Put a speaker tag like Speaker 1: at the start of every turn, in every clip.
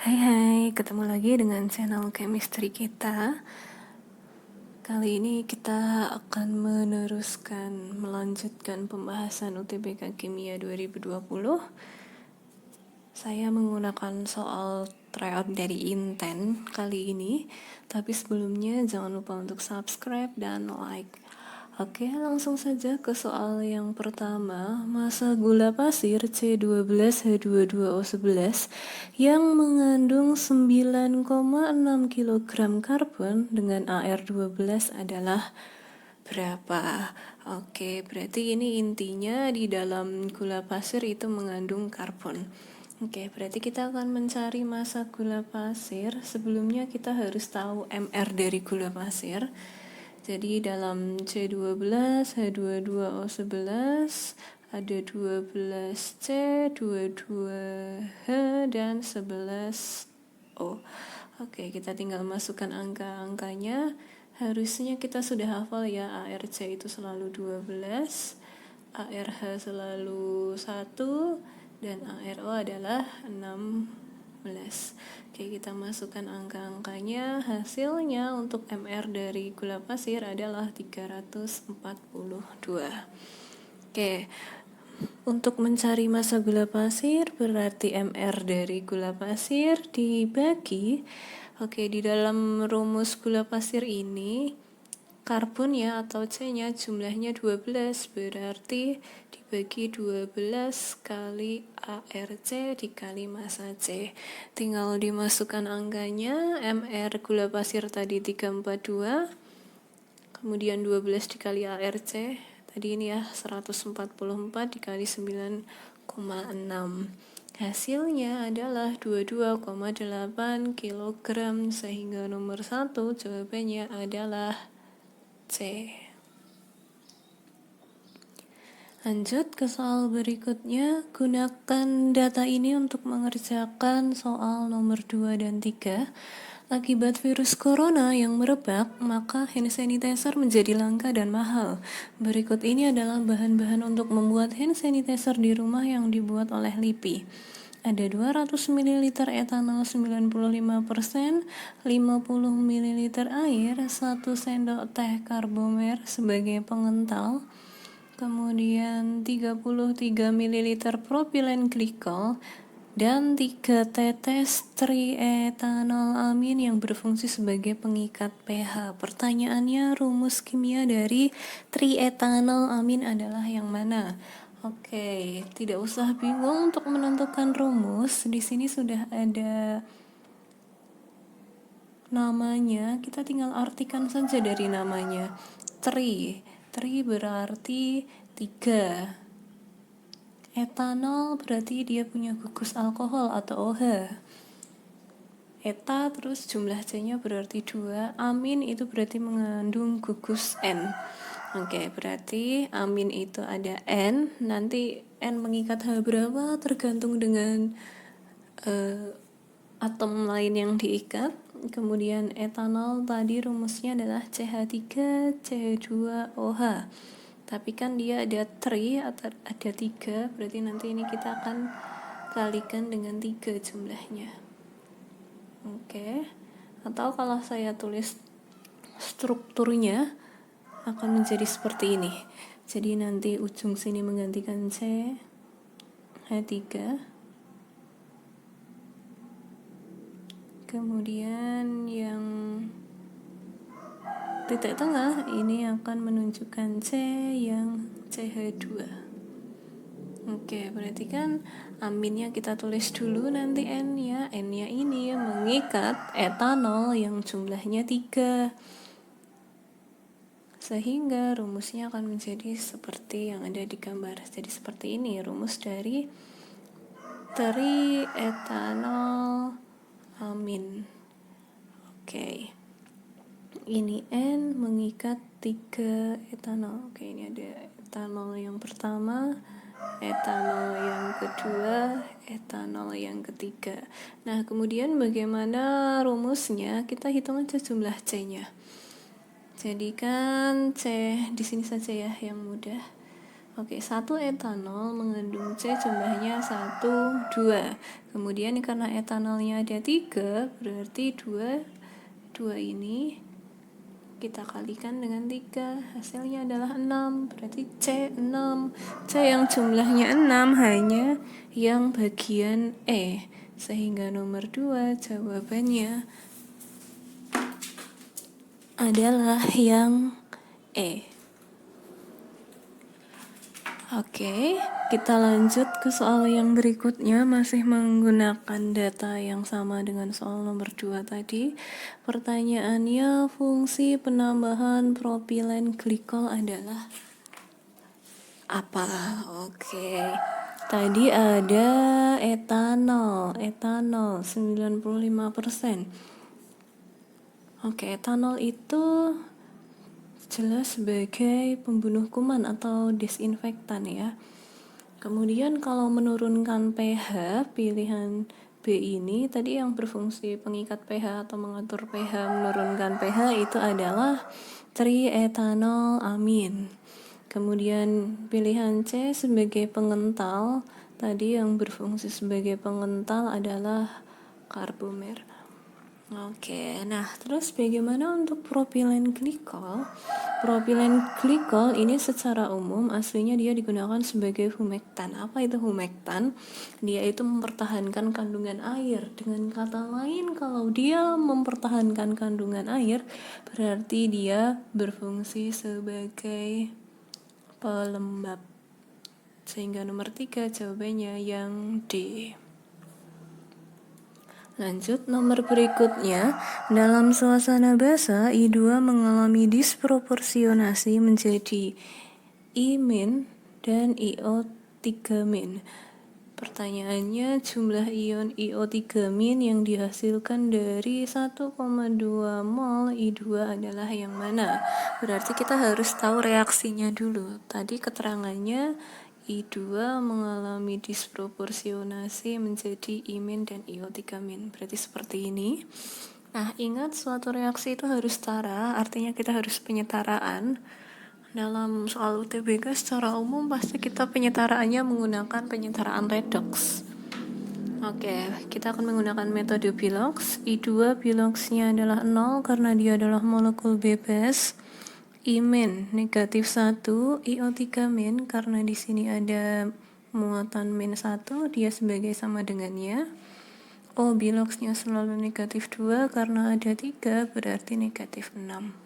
Speaker 1: Hai, ketemu lagi dengan channel chemistry kita. Kali ini kita akan melanjutkan pembahasan UTBK Kimia 2020. Saya menggunakan soal tryout dari Inten kali ini, tapi sebelumnya jangan lupa untuk subscribe dan like. Oke, langsung saja ke soal yang pertama. Massa gula pasir C12H22O11 yang mengandung 9,6 kg karbon dengan AR12 adalah berapa? Oke, berarti ini intinya di dalam gula pasir itu mengandung karbon. Oke, berarti kita akan mencari massa gula pasir. Sebelumnya kita harus tahu MR dari gula pasir. Jadi dalam C12, H22O11 ada 12C, 22H, dan 11O. Oke, kita tinggal masukkan angka-angkanya. Harusnya kita sudah hafal ya, ARC itu selalu 12, ARH selalu 1, dan ARO adalah 16. Oke, kita masukkan angka-angkanya. Hasilnya untuk MR dari gula pasir adalah 342. Oke, untuk mencari massa gula pasir berarti MR dari gula pasir dibagi. Oke, di dalam rumus gula pasir ini karbonnya atau C-nya jumlahnya 12, berarti dibagi 12 kali ARC dikali massa C. Tinggal dimasukkan angkanya. MR gula pasir tadi 342, kemudian 12 dikali ARC tadi ini ya 144 dikali 9,6. Hasilnya adalah 22,8 kg, sehingga nomor 1 jawabannya adalah C. Lanjut ke soal berikutnya. Gunakan data ini untuk mengerjakan soal nomor 2 dan 3. Akibat virus corona yang merebak, maka hand sanitizer menjadi langka dan mahal. Berikut ini adalah bahan-bahan untuk membuat hand sanitizer di rumah yang dibuat oleh LIPI. Ada 200 ml etanol 95%, 50 ml air, 1 sendok teh karbomer sebagai pengental, kemudian 33 ml propilen glikol, dan 3 tetes trietanol amin yang berfungsi sebagai pengikat pH. Pertanyaannya, rumus kimia dari trietanol amin adalah yang mana? Oke, tidak usah bingung untuk menentukan rumus. Di sini sudah ada namanya, kita tinggal artikan saja dari namanya. Tri berarti 3. Etanol berarti dia punya gugus alkohol atau OH. Eta terus jumlah C-nya berarti 2. Amin itu berarti mengandung gugus N. Oke, berarti amin itu ada N. Nanti N mengikat H berapa tergantung dengan atom lain yang diikat. Kemudian etanol tadi rumusnya adalah CH3CH2OH. Tapi kan dia ada 3 atau ada 3, berarti nanti ini kita akan kalikan dengan 3 jumlahnya. Oke. Atau kalau saya tulis strukturnya akan menjadi seperti ini. Jadi nanti ujung sini menggantikan C, H3. Kemudian yang titik tengah ini akan menunjukkan C yang CH2. Oke, berarti kan aminnya kita tulis dulu, nanti N-nya. N-nya ini mengikat etanol yang jumlahnya 3. Sehingga rumusnya akan menjadi seperti yang ada di gambar. Jadi seperti ini rumus dari trietanol amin. Oke. Ini N mengikat 3 etanol. Oke, ini ada etanol yang pertama, etanol yang kedua, etanol yang ketiga. Nah, kemudian bagaimana rumusnya? Kita hitung aja jumlah C-nya. Jadikan C di sini saja ya yang mudah. Oke, 1 etanol mengandung C jumlahnya 1, 2. Kemudian karena etanolnya ada 3, berarti 2 ini kita kalikan dengan 3. Hasilnya adalah 6, berarti C 6. C yang jumlahnya 6 hanya yang bagian E. Sehingga nomor 2 jawabannya adalah yang E. Oke, kita lanjut ke soal yang berikutnya, masih menggunakan data yang sama dengan soal nomor 2 tadi. Pertanyaannya, fungsi penambahan propilen glikol adalah apa? Oke. Tadi ada etanol 95%. Oke, etanol itu jelas sebagai pembunuh kuman atau disinfektan ya. Kemudian kalau menurunkan pH, pilihan B ini tadi yang berfungsi pengikat pH atau mengatur pH, menurunkan pH itu adalah trietanolamine. Kemudian pilihan C sebagai pengental, tadi yang berfungsi sebagai pengental adalah karbomer. Oke, nah terus bagaimana untuk propilen glikol? Propilen glikol ini secara umum aslinya dia digunakan sebagai humektan. Apa itu humektan? Dia itu mempertahankan kandungan air. Dengan kata lain, kalau dia mempertahankan kandungan air, berarti dia berfungsi sebagai pelembab. Sehingga nomor 3 jawabannya yang D. Lanjut, nomor berikutnya, dalam suasana basah, I2 mengalami disproporsionasi menjadi I- dan IO3-. Pertanyaannya, jumlah ion IO3- yang dihasilkan dari 1,2 mol I2 adalah yang mana? Berarti kita harus tahu reaksinya dulu. Tadi keterangannya I2 mengalami disproporsionasi menjadi I- dan IO3-. Berarti seperti ini. Nah, ingat suatu reaksi itu harus setara, artinya kita harus penyetaraan. Dalam soal UTBK secara umum pasti kita penyetaraannya menggunakan penyetaraan redox. Oke, kita akan menggunakan metode Bilox. I2 Biloxnya adalah 0 karena dia adalah molekul bebas. I- negatif 1, IO3- karena di sini ada muatan -1, dia sebagai sama dengannya. O biloxnya selalu negatif 2 karena ada 3, berarti negatif 6.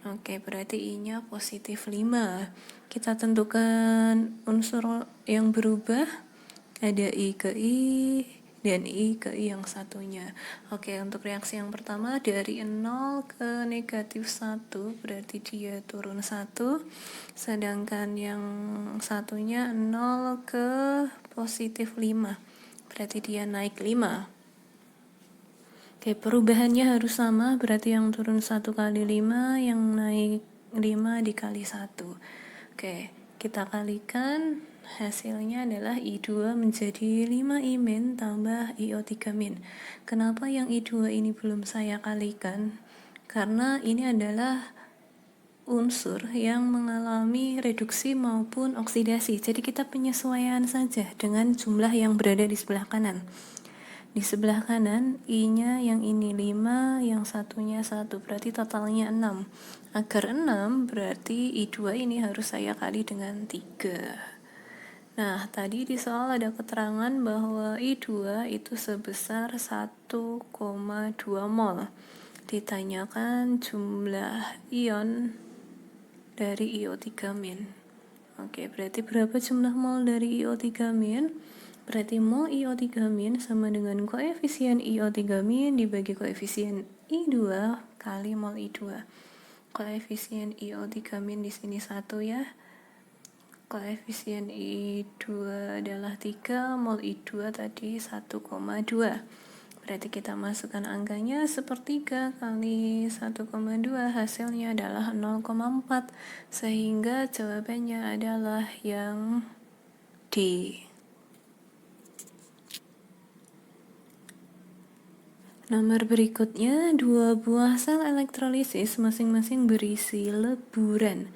Speaker 1: Oke, berarti I-nya positif 5. Kita tentukan unsur yang berubah. Ada I ke I dan I ke I yang satunya. Oke, untuk reaksi yang pertama dari 0 ke negatif 1 berarti dia turun 1. Sedangkan yang satunya 0 ke positif 5 berarti dia naik 5. Oke, perubahannya harus sama, berarti yang turun 1 kali 5, yang naik 5 dikali 1. Oke, kita kalikan, hasilnya adalah I2 menjadi 5 I- tambah IO3-. Kenapa yang I2 ini belum saya kalikan? Karena ini adalah unsur yang mengalami reduksi maupun oksidasi. Jadi kita penyesuaian saja dengan jumlah yang berada di sebelah kanan. Di sebelah kanan, I-nya yang ini 5, yang satunya 1, berarti totalnya 6. Agar 6, berarti I2 ini harus saya kali dengan 3. Nah, tadi di soal ada keterangan bahwa I2 itu sebesar 1,2 mol. Ditanyakan jumlah ion dari IO3-. Oke, berarti berapa jumlah mol dari IO3-? Berarti mol IO3- sama dengan koefisien IO3- dibagi koefisien I2 kali mol I2. Koefisien IO3- di sini 1 ya. Koefisien I2 adalah 3, mol I2 tadi 1,2. Berarti kita masukkan angkanya sepertiga kali 1,2, hasilnya adalah 0,4. Sehingga jawabannya adalah yang D. Nomor berikutnya, 2 buah sel elektrolisis masing-masing berisi leburan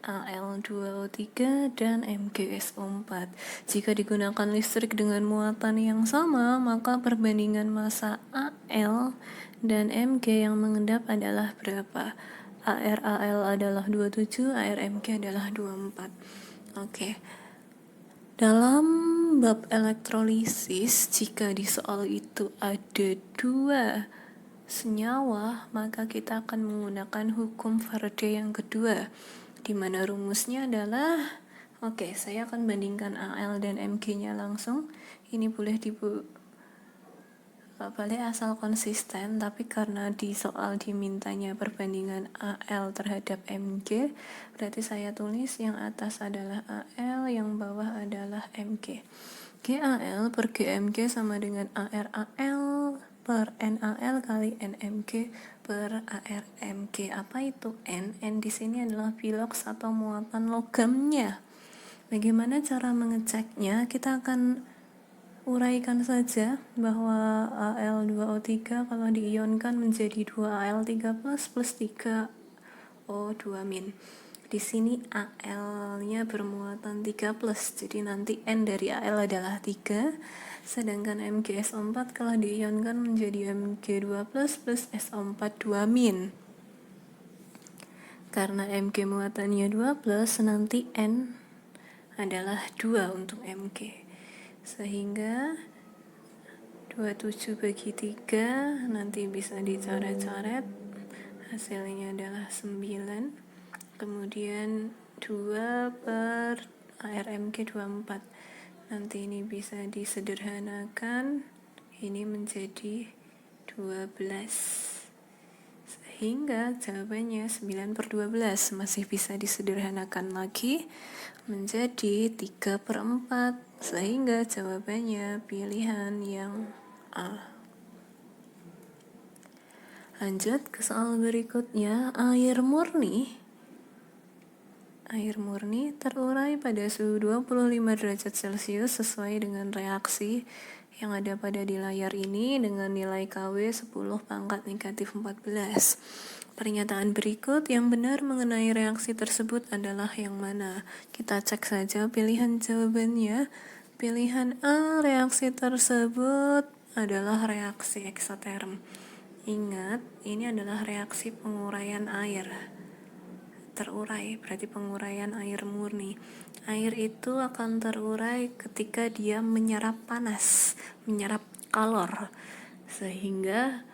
Speaker 1: Al2O3 dan MgSO4. Jika digunakan listrik dengan muatan yang sama, maka perbandingan massa Al dan Mg yang mengendap adalah berapa? AR-Al adalah 27, AR-Mg adalah 24. Oke. Dalam bab elektrolisis, jika di soal itu ada dua senyawa, maka kita akan menggunakan hukum Faraday yang kedua, di mana rumusnya adalah, saya akan bandingkan Al dan Mg-nya langsung. Ini boleh balik asal konsisten, tapi karena di soal dimintanya perbandingan Al terhadap Mg, berarti saya tulis yang atas adalah Al, yang bawah adalah Mg. GAL per GMG sama dengan ARAL per NaL kali NMG per ARMG. Apa itu N? N di sini adalah piloks atau muatan logamnya. Bagaimana cara mengeceknya? Kita akan uraikan saja bahwa Al2O3 kalau diionkan menjadi 2Al3 plus 3O2-. Di sini Al-nya bermuatan 3 plus, jadi nanti N dari Al adalah 3, sedangkan MgSO4 kalau diionkan menjadi Mg2 plus SO4 2-. Karena Mg muatannya 2 plus, nanti N adalah 2 untuk Mg. Sehingga 27 bagi 3 nanti bisa dicoret-coret, hasilnya adalah 9. Kemudian 2 per ARMG 24. Nanti ini bisa disederhanakan, ini menjadi 12. Sehingga jawabannya 9 per 12. Masih bisa disederhanakan lagi menjadi 3 per 4. Sehingga jawabannya pilihan yang A. Lanjut ke soal berikutnya. Air murni terurai pada suhu 25 derajat Celcius sesuai dengan reaksi yang ada pada di layar ini dengan nilai KW 10 pangkat negatif 14. Pernyataan berikut yang benar mengenai reaksi tersebut adalah yang mana? Kita cek saja pilihan jawabannya. Pilihan A, reaksi tersebut adalah reaksi eksoterm. Ingat, ini adalah reaksi penguraian air. Terurai berarti penguraian air murni. Air itu akan terurai ketika dia menyerap panas, menyerap kalor, sehingga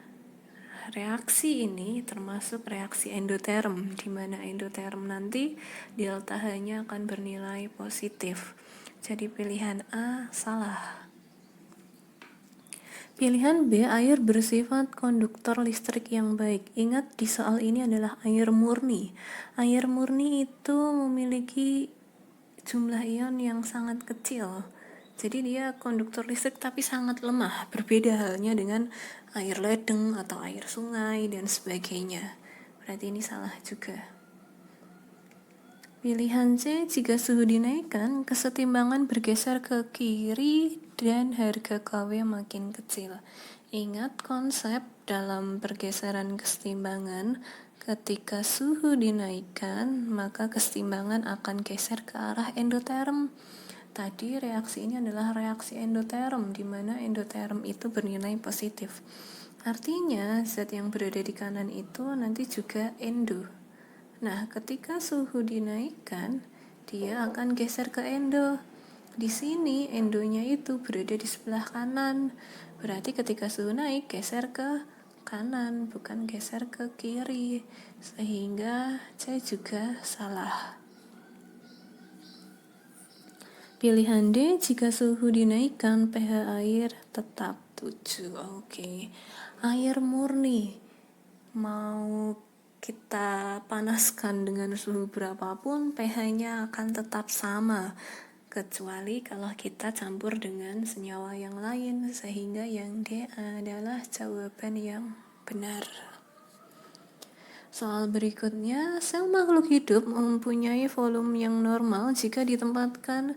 Speaker 1: reaksi ini termasuk reaksi endoterm, di mana endoterm nanti delta H-nya akan bernilai positif. Jadi pilihan A salah. Pilihan B, air bersifat konduktor listrik yang baik. Ingat, di soal ini adalah air murni. Air murni itu memiliki jumlah ion yang sangat kecil. Jadi dia konduktor listrik tapi sangat lemah. Berbeda halnya dengan air ledeng atau air sungai dan sebagainya. Berarti ini salah juga. Pilihan C, jika suhu dinaikkan, kesetimbangan bergeser ke kiri dan harga KW makin kecil. Ingat konsep dalam pergeseran kesetimbangan, ketika suhu dinaikkan, maka kesetimbangan akan geser ke arah endoterm. Tadi reaksi ini adalah reaksi endoterm, di mana endoterm itu bernilai positif. Artinya, zat yang berada di kanan itu nanti juga endo. Nah, ketika suhu dinaikkan, dia akan geser ke endo. Di sini endonya itu berada di sebelah kanan. Berarti ketika suhu naik, geser ke kanan, bukan geser ke kiri. Sehingga C juga salah. Pilihan D, jika suhu dinaikkan, pH air tetap 7. Oke. Air murni mau kita panaskan dengan suhu berapapun, pH-nya akan tetap sama, kecuali kalau kita campur dengan senyawa yang lain, sehingga yang D adalah jawaban yang benar. Soal berikutnya, sel makhluk hidup mempunyai volume yang normal jika ditempatkan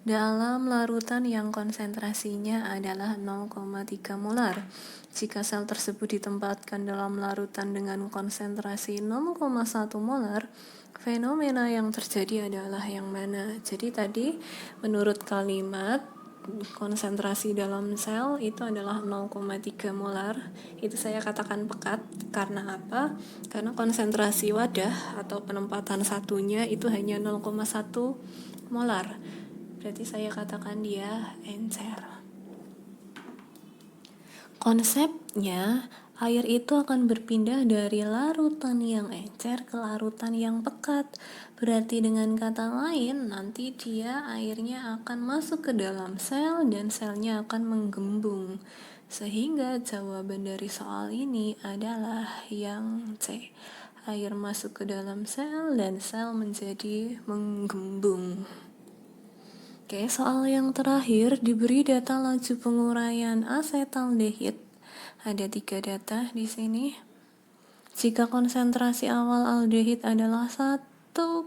Speaker 1: dalam larutan yang konsentrasinya adalah 0,3 molar. Jika sel tersebut ditempatkan dalam larutan dengan konsentrasi 0,1 molar, fenomena yang terjadi adalah yang mana? Jadi tadi menurut kalimat konsentrasi dalam sel itu adalah 0,3 molar. Itu saya katakan pekat karena apa? Karena konsentrasi wadah atau penempatan satunya itu hanya 0,1 molar. Berarti saya katakan dia encer. Konsepnya, air itu akan berpindah dari larutan yang encer ke larutan yang pekat. Berarti dengan kata lain, nanti dia airnya akan masuk ke dalam sel dan selnya akan menggembung. Sehingga jawaban dari soal ini adalah yang C. Air masuk ke dalam sel dan sel menjadi menggembung. Oke, soal yang terakhir diberi data laju penguraian asetaldehid. Ada 3 data di sini. Jika konsentrasi awal aldehid adalah 1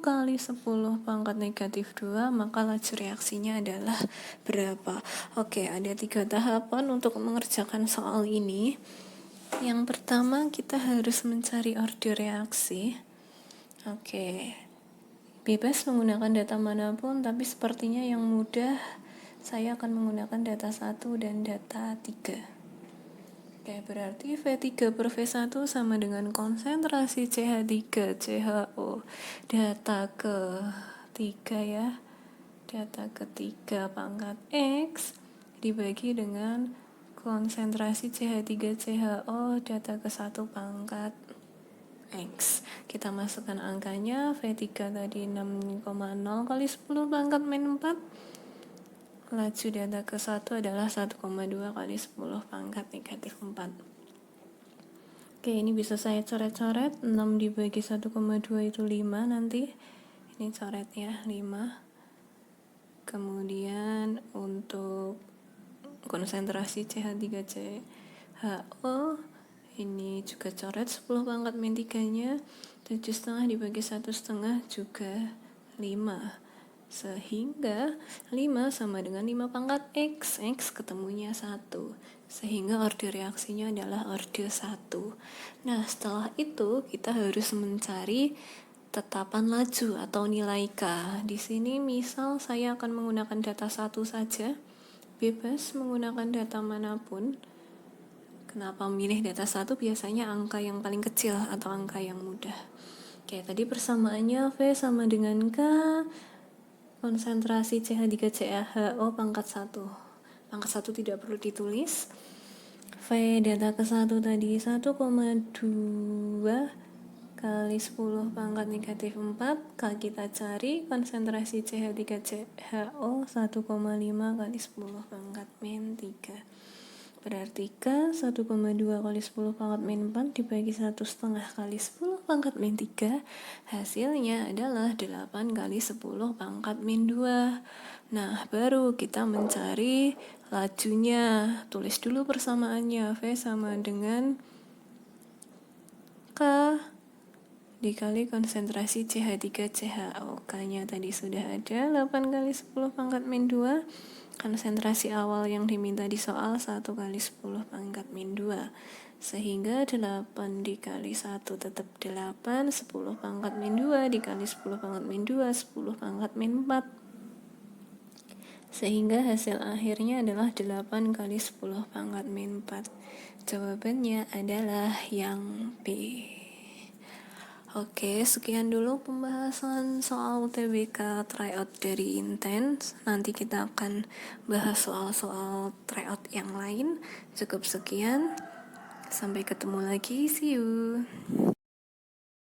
Speaker 1: kali 10 pangkat negatif 2, maka laju reaksinya adalah berapa? Oke, ada 3 tahapan untuk mengerjakan soal ini. Yang pertama, kita harus mencari order reaksi. Oke. Bebas menggunakan data manapun, tapi sepertinya yang mudah saya akan menggunakan data 1 dan data 3. Oke, berarti V3 per V1 sama dengan konsentrasi CH3CHO. Data ketiga ya. Data ketiga pangkat X dibagi dengan konsentrasi CH3CHO data ke-1 pangkat X. Kita masukkan angkanya. V3 tadi 6,0 kali 10 pangkat min 4. Laju data ke-1 adalah 1,2 kali 10 pangkat negatif 4. Oke, ini bisa saya coret-coret. 6 dibagi 1,2 itu 5 nanti. Ini coret ya, 5. Kemudian untuk konsentrasi CH3CHO ini juga coret 10 pangkat min 3 nya. 7,5 dibagi 1,5 juga 5. Sehingga 5 sama dengan 5 pangkat X. X ketemunya 1. Sehingga order reaksinya adalah order 1. Nah, setelah itu kita harus mencari tetapan laju atau nilai K. Di sini misal saya akan menggunakan data 1 saja. Bebas menggunakan data manapun. Kenapa memilih data 1? Biasanya angka yang paling kecil atau angka yang mudah. Oke, tadi persamaannya V sama dengan K, konsentrasi CH3CaHO pangkat 1. Pangkat 1 tidak perlu ditulis. V data ke-1 tadi 1,2 kali 10 pangkat negatif 4. K kita cari konsentrasi CH3CaHO 1,5 kali 10 pangkat min 3. Berarti K 1,2 kali 10 pangkat min 4 dibagi 1,5 kali 10 pangkat min 3, hasilnya adalah 8 kali 10 pangkat min 2. Nah, baru kita mencari lajunya. Tulis dulu persamaannya. V sama dengan K dikali konsentrasi CH3CHO. K-nya tadi sudah ada, 8 kali 10 pangkat min 2. Konsentrasi awal yang diminta di soal 1 kali 10 pangkat min 2. Sehingga 8 dikali 1 tetap 8, 10 pangkat min 2 dikali 10 pangkat min 2, 10 pangkat min 4. Sehingga hasil akhirnya adalah 8 kali 10 pangkat min 4. Jawabannya adalah yang B. Oke, sekian dulu pembahasan soal UTBK tryout dari Intens. Nanti kita akan bahas soal-soal tryout yang lain. Cukup sekian. Sampai ketemu lagi. See you.